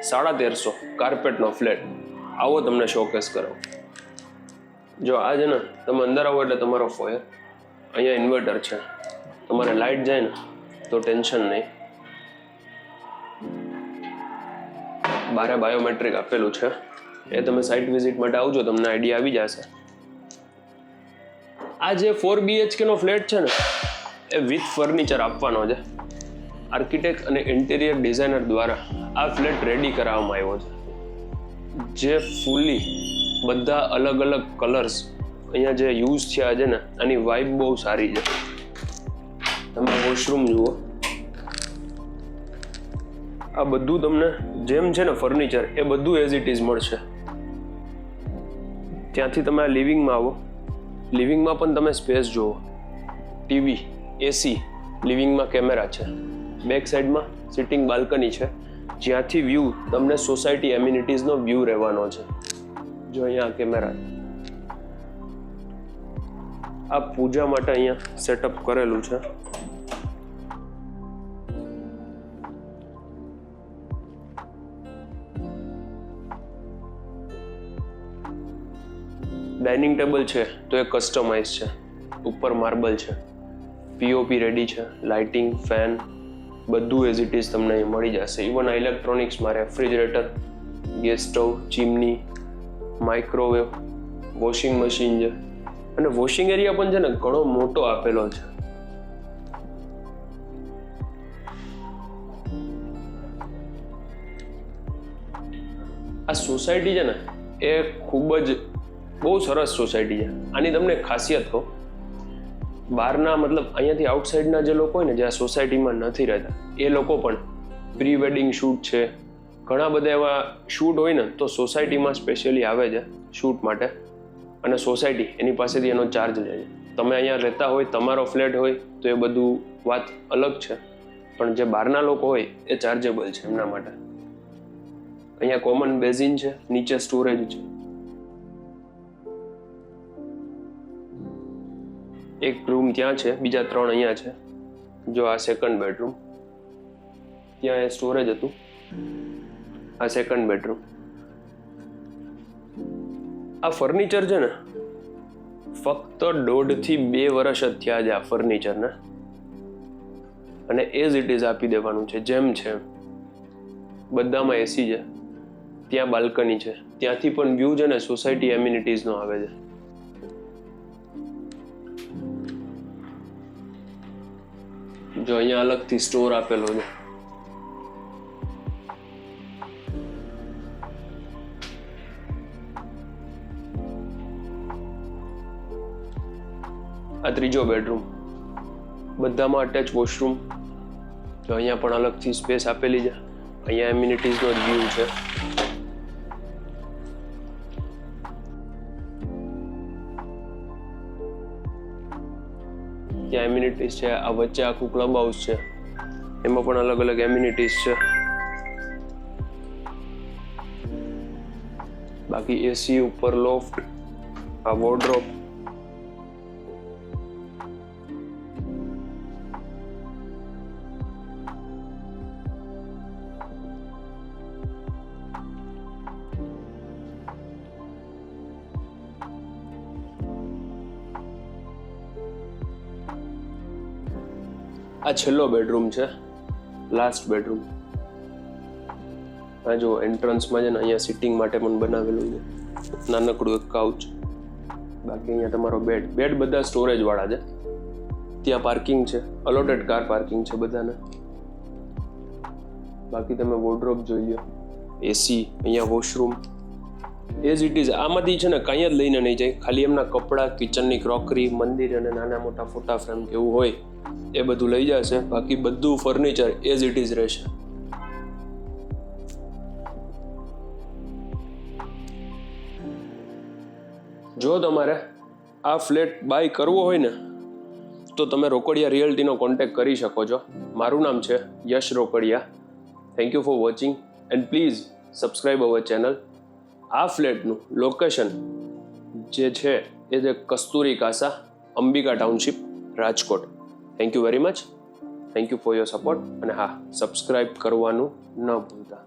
1350 કાર્પેટનો flat. આવો તમને showcase કરાવો. જો આ છે ને, તમે અંદર આવો એટલે તમારો ફોયર. અહીંયા ઇન્વર્ટર છે, તમારે લાઇટ જાય ને તો ટેન્શન નહીં. બારે બાયોમેટ્રિક આપેલું છે, એ તમે સાઇટ વિઝિટ માટે આવજો, તમને આઈડિયા આવી જશે. આ જે 4 BHK નો ફ્લેટ છે ને, એ વિથ ફર્નિચર આપવાનો છે. આર્કિટેક્ટ અને ઇન્ટિરિયર ડિઝાઇનર દ્વારા આ ફ્લેટ રેડી કરાવવામાં આવ્યો છે, જે ફૂલી બધા અલગ અલગ કલર્સ અહીંયા જે યુઝ થયા છે ને, આની વાઇબ બહુ સારી છે. તમે વોશરૂમ જુઓ, આ બધું તમને જેમ છે ને ફર્નિચર, એ બધું એઝ ઇટ ઇઝ મળશે. ત્યાંથી તમે આ લિવિંગમાં આવો. લિવિંગમાં પણ તમે સ્પેસ જુઓ, ટીવી, એસી, લિવિંગમાં કેમેરા છે, બેક સાઈડમાં સિટિંગ બાલ્કની છે, જ્યાંથી વ્યૂ તમને સોસાયટી એમ્યુનિટીઝનો વ્યૂ રહેવાનો છે. જો અહીંયા કેમેરા, આ પૂજા માટે અહીંયા સેટઅપ કરેલું છે. ડાઇનિંગ ટેબલ છે તો એ કસ્ટમાઇઝ છે, ઉપર માર્બલ છે, પીઓપી રેડી છે, લાઇટિંગ, ફેન બધું એઝ ઇટ ઇઝ તમને અહીં મળી જશે. ઇવન આ ઇલેક્ટ્રોનિક્સમાં refrigerator, gas stove, chimney, microwave, washing machine છે, અને વોશિંગ એરિયા પણ છે ને ઘણો મોટો આપેલો છે. આ સોસાયટી છે ને એ ખૂબ જ બહુ સરસ સોસાયટી છે. આની તમને ખાસિયત કહું, બહારના મતલબ અહીંયાથી આઉટસાઇડના જે લોકો હોય ને, જે આ સોસાયટીમાં નથી રહેતા, એ લોકો પણ પ્રી વેડિંગ શૂટ છે, ઘણા બધા એવા શૂટ હોય ને, તો સોસાયટીમાં સ્પેશિયલી આવે છે શૂટ માટે, અને સોસાયટી એની પાસેથી એનો ચાર્જ લે છે. તમે અહીંયા રહેતા હોય, તમારો ફ્લેટ હોય તો એ બધું વાત અલગ છે, પણ જે બહારના લોકો હોય એ ચાર્જેબલ છે એમના માટે. અહીંયા કોમન બેઝિન છે, નીચે સ્ટોરેજ છે. એક રૂમ ત્યાં છે, બીજા 3 અહીંયા છે. જો આ સેકન્ડ બેડરૂમ, ત્યાં એ સ્ટોરેજ હતું. આ સેકન્ડ બેડરૂમ. આ ફર્નિચર છે ને ફક્ત 1.5 થી 2 વર્ષ જ થયા છે આ ફર્નિચરને, અને એઝ ઇટ ઇઝ આપી દેવાનું છે જેમ છે. બધામાં એસી છે, ત્યાં બાલ્કની છે, ત્યાંથી પણ વ્યૂ છે ને સોસાયટી એમ્યુનિટીઝનો આવે છે. જો અહીંયા અલગથી સ્ટોર આપેલો છે. આ ત્રીજો બેડરૂમ, બધામાં અટેચ વોશરૂમ. જો અહીંયા પણ અલગથી સ્પેસ આપેલી છે. અહીંયા એમ્યુનિટીઝનો વ્યૂ છે. ત્યાં એમ્યુનિટીઝ છે. આ વચ્ચે આખું ક્લબ હાઉસ છે, એમાં પણ અલગ અલગ એમ્યુનિટીઝ છે. બાકી એસી, ઉપર લોફ્ટ, આ વોર્ડરોબ. આ છેલ્લો બેડરૂમ છે, લાસ્ટ બેડરૂમ. આ જો એન્ટ્રન્સમાં છે ને, અહીંયા સિટિંગ માટે પણ બનાવેલું છે, નાનકડું એક કાઉચ. બાકી અહીંયા તમારો બેડ બધા સ્ટોરેજ વાળા છે. ત્યાં પાર્કિંગ છે, અલોટેડ કાર પાર્કિંગ છે બધાને. બાકી તમે વોર્ડરોબ જોઈ લો, એસી, અહીંયા વોશરૂમ એઝ ઇટ ઇઝ. આમાંથી છે ને કાંઈ જ લઈને નહીં જાય, ખાલી એમના કપડાં, કિચનની ક્રોકરી, મંદિર અને નાના મોટા ફોટા ફ્રેમ કેવું હોય એ બધું લઈ જશે. બાકી બધું ફર્નિચર એઝ ઇટ ઇઝ રહેશે. જો તમારે આ ફ્લેટ બાય કરવો હોય ને, તો તમે રોકડિયા રિયલ્ટીનો કોન્ટેક્ટ કરી શકો છો. મારું નામ છે Yash Rokadiya. Thank you for watching and please subscribe our channel. આ ફ્લેટનું લોકેશન જે છે એ છે Kasturi Casa, Ambika township, Rajkot. Thank you very much. Thank you for your support. અને હા, સબસ્ક્રાઈબ કરવાનું ન ભૂલતા.